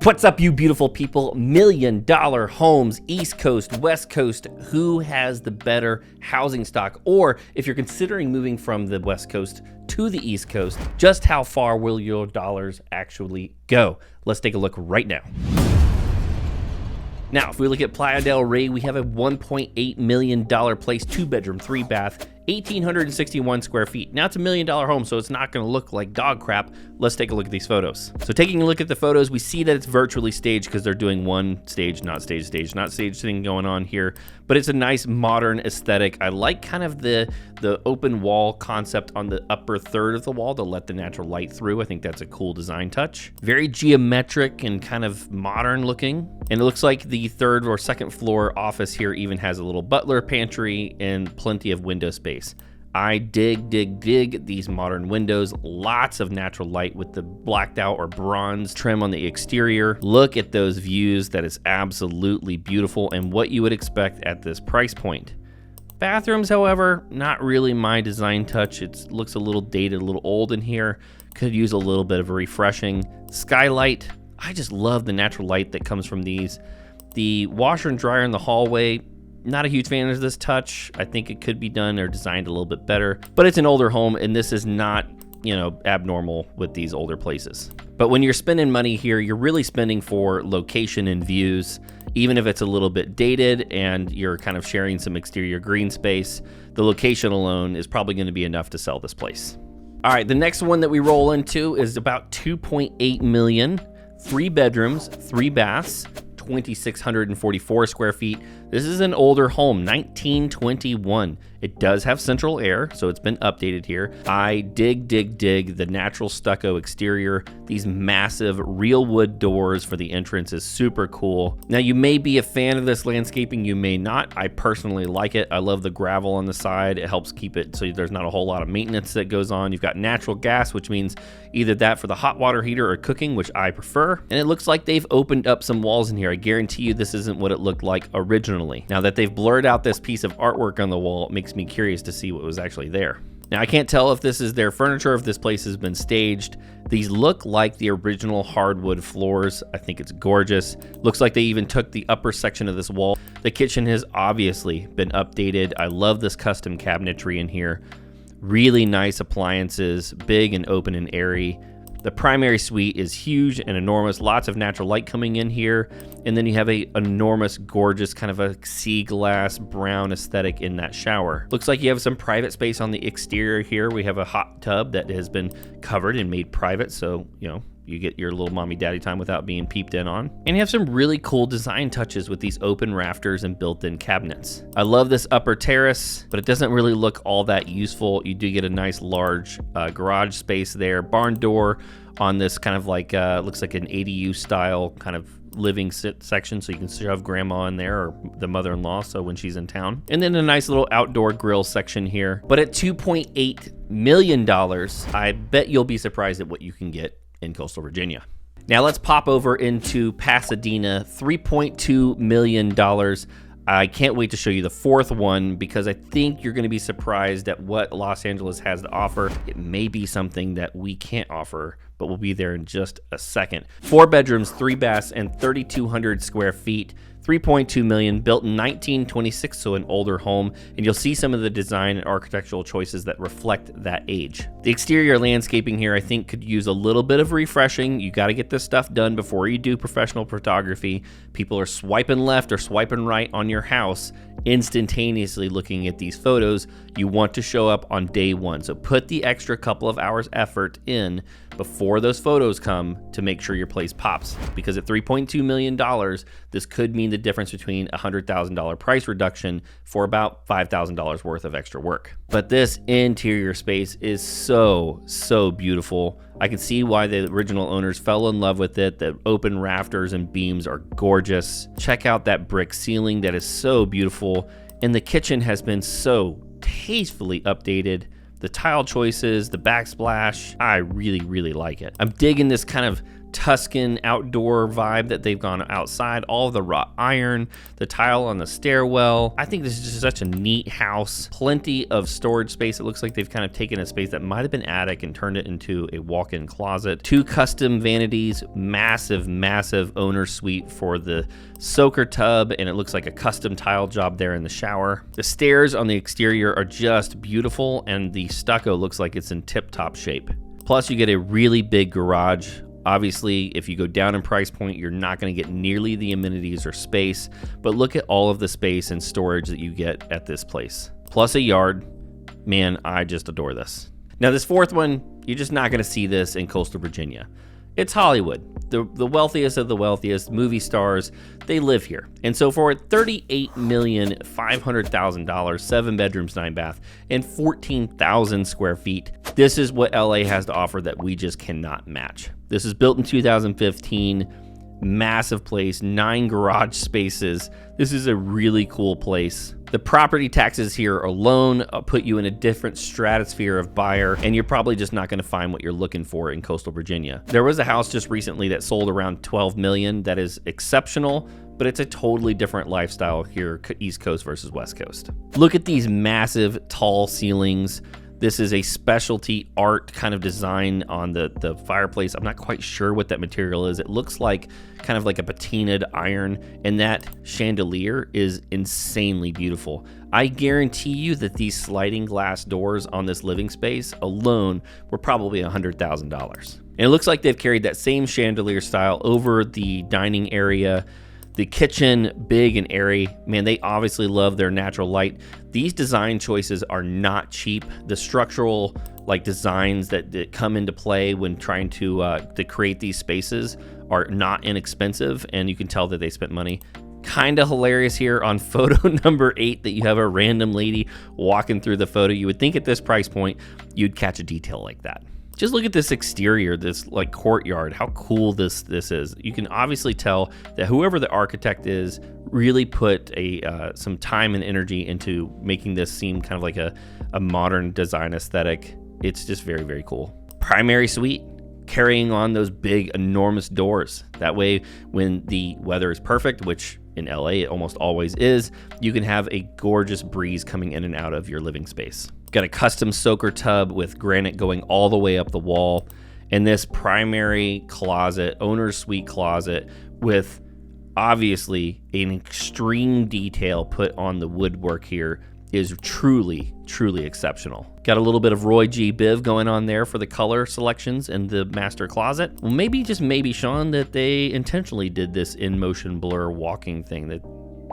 What's up, you beautiful people? $1 million homes, East Coast, West Coast. Who has the better housing stock? Or if you're considering moving from the West Coast to the East Coast, just how far will your dollars actually go? Let's take a look right now. Now, if we look at Playa del Rey, we have a $1.8 million place, 2-bedroom, 3-bath, 1,861 square feet. Now it's $1 million home, so it's not gonna look like dog crap. Let's take a look at these photos. So taking a look at the photos, we see that it's virtually staged because they're doing one stage, not stage thing going on here, but it's a nice modern aesthetic. I like kind of the open wall concept on the upper third of the wall to let the natural light through. I think that's a cool design touch. Very geometric and kind of modern looking. And it looks like the third or second floor office here even has a little butler pantry and plenty of window space. I dig these modern windows. Lots of natural light with the blacked out or bronze trim on the exterior. Look at those views. That is absolutely beautiful and what you would expect at this price point. Bathrooms, however, not really my design touch. It looks a little dated, a little old in here. Could use a little bit of a refreshing. Skylight, I just love the natural light that comes from these. The washer and dryer in the hallway, not a huge fan of this touch. I think it could be done or designed a little bit better, but it's an older home and this is not, abnormal with these older places. But when you're spending money here, you're really spending for location and views. Even if it's a little bit dated and you're kind of sharing some exterior green space, the location alone is probably going to be enough to sell this place. All right, the next one that we roll into is about 2.8 million, 3 bedrooms, 3 baths, 2,644 square feet. This is an older home, 1921. It does have central air, so it's been updated here. I dig the natural stucco exterior. These massive real wood doors for the entrance is super cool. Now, you may be a fan of this landscaping, you may not. I personally like it. I love the gravel on the side. It helps keep it so there's not a whole lot of maintenance that goes on. You've got natural gas, which means either that for the hot water heater or cooking, which I prefer. And it looks like they've opened up some walls in here. I guarantee you this isn't what it looked like originally. Now that they've blurred out this piece of artwork on the wall, it makes me curious to see what was actually there. Now, I can't tell if this is their furniture, if this place has been staged. These look like the original hardwood floors. I think it's gorgeous. Looks like they even took the upper section of this wall. The kitchen has obviously been updated. I love this custom cabinetry in here. Really nice appliances, big and open and airy. The primary suite is huge and enormous, lots of natural light coming in here. And then you have a enormous, gorgeous kind of a sea glass brown aesthetic in that shower. Looks like you have some private space on the exterior here. We have a hot tub that has been covered and made private. So, you get your little mommy daddy time without being peeped in on. And you have some really cool design touches with these open rafters and built-in cabinets. I love this upper terrace, but it doesn't really look all that useful. You do get a nice large garage space there. Barn door on this kind of like, looks like an ADU style kind of living section, so you can shove grandma in there or the mother-in-law so when she's in town. And then a nice little outdoor grill section here. But at $2.8 million, I bet you'll be surprised at what you can get in coastal Virginia. Now let's pop over into Pasadena, $3.2 million. I can't wait to show you the fourth one because I think you're going to be surprised at what Los Angeles has to offer. It may be something that we can't offer, but we'll be there in just a second. 4 bedrooms, 3 baths, and 3,200 square feet. 3.2 million, built in 1926, so an older home, and you'll see some of the design and architectural choices that reflect that age. The exterior landscaping here, I think, could use a little bit of refreshing. You got to get this stuff done before you do professional photography. People are swiping left or swiping right on your house, instantaneously looking at these photos. You want to show up on day one, so put the extra couple of hours effort in before those photos come to make sure your place pops, because at $3.2 million, this could mean the difference between a $100,000 price reduction for about $5,000 worth of extra work. But this interior space is so beautiful. I can see why the original owners fell in love with it. The open rafters and beams are gorgeous. Check out that brick ceiling that is so beautiful. And the kitchen has been so tastefully updated. The tile choices, the backsplash, I really like it. I'm digging this kind of Tuscan outdoor vibe that they've gone outside. All of the wrought iron, the tile on the stairwell. I think this is just such a neat house. Plenty of storage space. It looks like they've kind of taken a space that might have been attic and turned it into a walk-in closet. 2 custom vanities, massive, massive owner suite for the soaker tub, and it looks like a custom tile job there in the shower. The stairs on the exterior are just beautiful, and the stucco looks like it's in tip-top shape. Plus, you get a really big garage. Obviously, if you go down in price point, you're not going to get nearly the amenities or space, but look at all of the space and storage that you get at this place. Plus a yard. Man, I just adore this. Now, this fourth one, you're just not going to see this in coastal Virginia. It's Hollywood. The wealthiest of the wealthiest movie stars, they live here. And so for $38,500,000, 7 bedrooms, 9 bath, and 14,000 square feet, this is what LA has to offer that we just cannot match. This is built in 2015, massive place, 9 garage spaces. This is a really cool place. The property taxes here alone put you in a different stratosphere of buyer, and you're probably just not going to find what you're looking for in coastal Virginia. There was a house just recently that sold around $12 million. That is exceptional, but it's a totally different lifestyle here, East Coast versus West Coast. Look at these massive tall ceilings. This is a specialty art kind of design on the fireplace. I'm not quite sure what that material is. It looks like kind of like a patinaed iron, and that chandelier is insanely beautiful. I guarantee you that these sliding glass doors on this living space alone were probably $100,000. And it looks like they've carried that same chandelier style over the dining area. The kitchen, big and airy. Man, they obviously love their natural light. These design choices are not cheap. The structural designs that come into play when trying to create these spaces are not inexpensive, and you can tell that they spent money. Kind of hilarious here on photo number 8 that you have a random lady walking through the photo. You would think at this price point, you'd catch a detail like that. Just look at this exterior, this courtyard, how cool this is. You can obviously tell that whoever the architect is really put some time and energy into making this seem kind of like a modern design aesthetic. It's just very, very cool. Primary suite, carrying on those big, enormous doors. That way, when the weather is perfect, which in LA it almost always is, you can have a gorgeous breeze coming in and out of your living space. Got a custom soaker tub with granite going all the way up the wall, and this primary closet, owner's suite closet, with obviously an extreme detail put on the woodwork here is truly, truly exceptional. Got a little bit of Roy G. Biv going on there for the color selections in the master closet. Well, maybe, just maybe, Sean, that they intentionally did this in motion blur walking thing that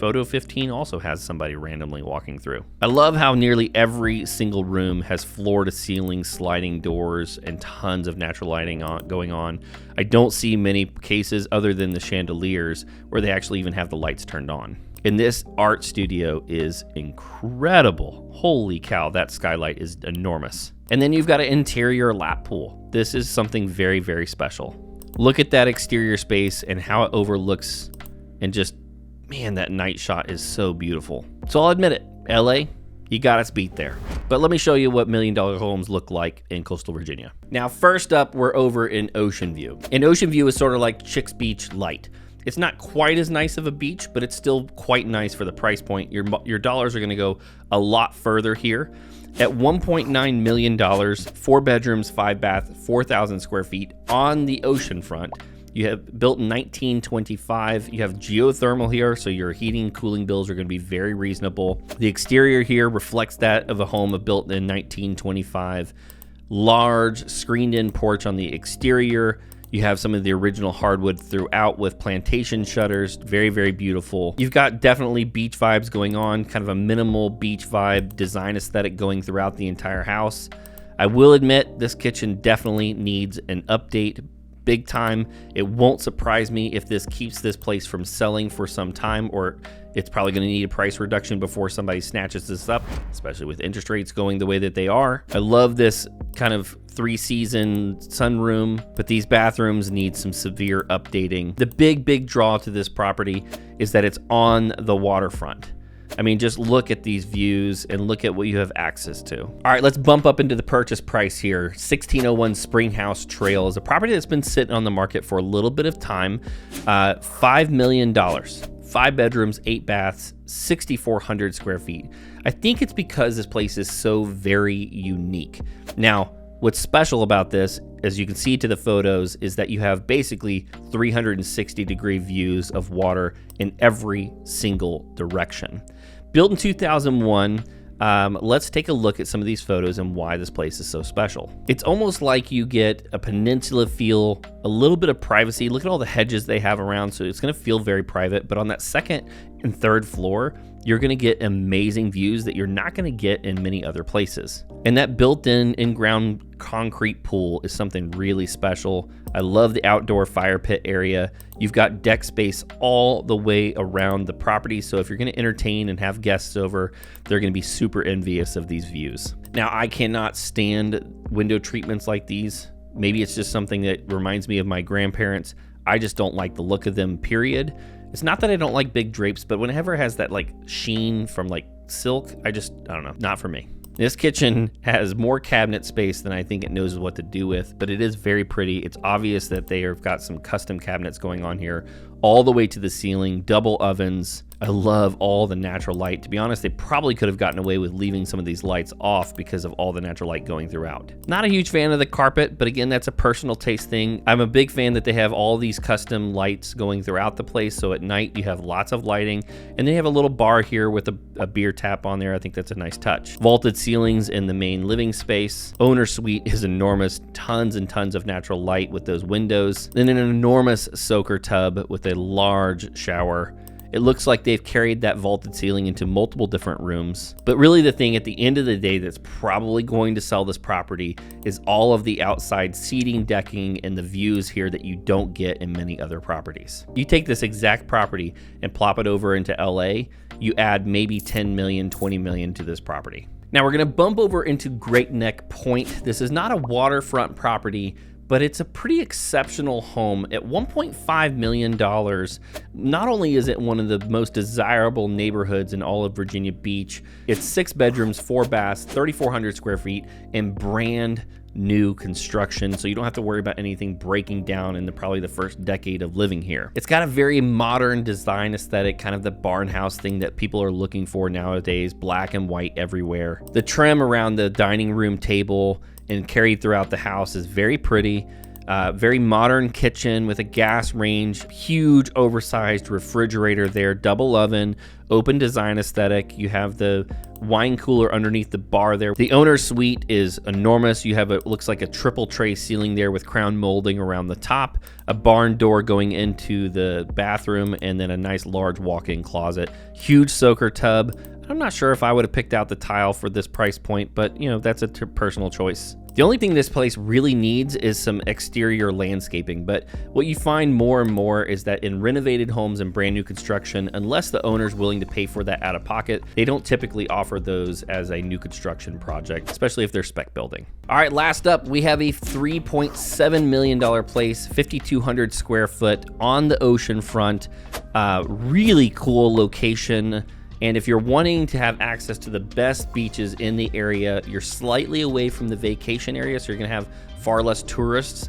Photo 15 also has somebody randomly walking through. I love how nearly every single room has floor-to-ceiling sliding doors and tons of natural lighting going on. I don't see many cases other than the chandeliers where they actually even have the lights turned on. And this art studio is incredible. Holy cow, that skylight is enormous. And then you've got an interior lap pool. This is something very, very special. Look at that exterior space and how it overlooks, and just, man, that night shot is so beautiful. So I'll admit it, LA, you got us beat there. But let me show you what $1 million homes look like in coastal Virginia. Now, first up, we're over in Ocean View. And Ocean View is sort of like Chick's Beach light. It's not quite as nice of a beach, but it's still quite nice for the price point. Your dollars are gonna go a lot further here. At $1.9 million, 4 bedrooms, 5 bath, 4,000 square feet on the ocean front. You have built in 1925. You have geothermal here, so your heating and cooling bills are going to be very reasonable. The exterior here reflects that of a home built in 1925. Large screened-in porch on the exterior. You have some of the original hardwood throughout with plantation shutters. Very, very beautiful. You've got definitely beach vibes going on, kind of a minimal beach vibe design aesthetic going throughout the entire house. I will admit this kitchen definitely needs an update. Big time. It won't surprise me if this keeps this place from selling for some time, or it's probably going to need a price reduction before somebody snatches this up, especially with interest rates going the way that they are. I love this kind of 3-season sunroom, but these bathrooms need some severe updating. The big draw to this property is that it's on the waterfront. I mean, just look at these views and look at what you have access to. All right, let's bump up into the purchase price here. 1601 Springhouse Trail is a property that's been sitting on the market for a little bit of time. $5 million, 5 bedrooms, 8 baths, 6,400 square feet. I think it's because this place is so very unique. Now, what's special about this, as you can see to the photos, is that you have basically 360-degree views of water in every single direction. Built in 2001, let's take a look at some of these photos and why this place is so special. It's almost like you get a peninsula feel, a little bit of privacy. Look at all the hedges they have around, so it's gonna feel very private. But on that second and third floor, you're gonna get amazing views that you're not gonna get in many other places. And that built-in in-ground concrete pool is something really special. I love the outdoor fire pit area. You've got deck space all the way around the property, so if you're gonna entertain and have guests over, they're gonna be super envious of these views. Now, I cannot stand window treatments like these. Maybe it's just something that reminds me of my grandparents. I just don't like the look of them, period. It's not that I don't like big drapes, but whenever it has that like sheen from like silk, I don't know, not for me. This kitchen has more cabinet space than I think it knows what to do with, but it is very pretty. It's obvious that they have got some custom cabinets going on here, all the way to the ceiling, double ovens. I love all the natural light. To be honest, they probably could have gotten away with leaving some of these lights off because of all the natural light going throughout. Not a huge fan of the carpet, but again, that's a personal taste thing. I'm a big fan that they have all these custom lights going throughout the place, so at night you have lots of lighting, and they have a little bar here with a beer tap on there. I think that's a nice touch. Vaulted ceilings in the main living space. Owner suite is enormous, tons and tons of natural light with those windows, and an enormous soaker tub with a large shower. It looks like they've carried that vaulted ceiling into multiple different rooms. But really the thing at the end of the day that's probably going to sell this property is all of the outside seating, decking, and the views here that you don't get in many other properties. You take this exact property and plop it over into LA, you add maybe 10 million, 20 million to this property. Now we're gonna bump over into Great Neck Point. This is not a waterfront property, but it's a pretty exceptional home. At $1.5 million, not only is it one of the most desirable neighborhoods in all of Virginia Beach, it's 6 bedrooms, 4 baths, 3,400 square feet, and brand new construction, so you don't have to worry about anything breaking down in probably the first decade of living here. It's got a very modern design aesthetic, kind of the barn house thing that people are looking for nowadays, black and white everywhere. The trim around the dining room table and carried throughout the house is very pretty. Very modern kitchen with a gas range, huge oversized refrigerator there, double oven, open design aesthetic. You have the wine cooler underneath the bar there. The owner's suite is enormous. You have looks like a triple tray ceiling there with crown molding around the top, a barn door going into the bathroom, and then a nice large walk-in closet. Huge soaker tub. I'm not sure if I would have picked out the tile for this price point, but you know, that's a personal choice. The only thing this place really needs is some exterior landscaping, but what you find more and more is that in renovated homes and brand new construction, unless the owner's willing to pay for that out of pocket, they don't typically offer those as a new construction project, especially if they're spec building. All right, last up, we have a $3.7 million place, 5,200 square foot on the ocean front, really cool location. And if you're wanting to have access to the best beaches in the area, you're slightly away from the vacation area, so you're gonna have far less tourists,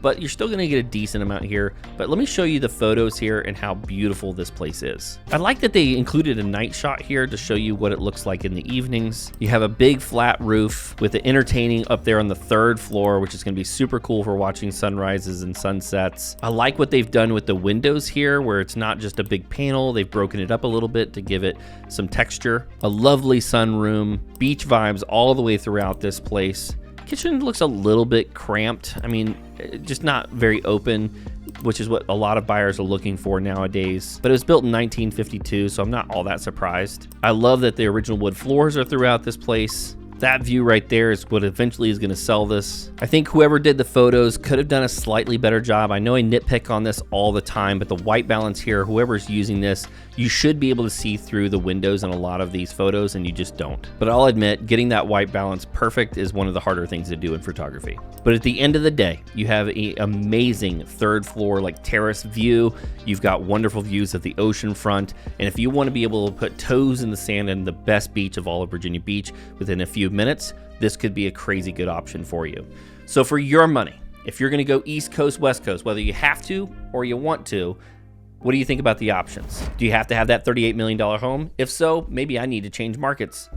but you're still gonna get a decent amount here. But let me show you the photos here and how beautiful this place is. I like that they included a night shot here to show you what it looks like in the evenings. You have a big flat roof with the entertaining up there on the 3rd floor, which is gonna be super cool for watching sunrises and sunsets. I like what they've done with the windows here, where it's not just a big panel. They've broken it up a little bit to give it some texture. A lovely sunroom, beach vibes all the way throughout this place. Kitchen looks a little bit cramped. I mean, just not very open, which is what a lot of buyers are looking for nowadays. But it was built in 1952, so I'm not all that surprised. I love that the original wood floors are throughout this place. That view right there is what eventually is gonna sell this. I think whoever did the photos could have done a slightly better job. I know I nitpick on this all the time, but the white balance here, whoever's using this, you should be able to see through the windows in a lot of these photos, and you just don't. But I'll admit, getting that white balance perfect is one of the harder things to do in photography. But at the end of the day, you have an amazing third floor, like terrace view. You've got wonderful views of the ocean front. And if you want to be able to put toes in the sand in the best beach of all of Virginia Beach within a few minutes, this could be a crazy good option for you. So for your money, if you're going to go East Coast, West Coast, whether you have to or you want to, what do you think about the options? Do you have to have that $38 million home? If so, maybe I need to change markets.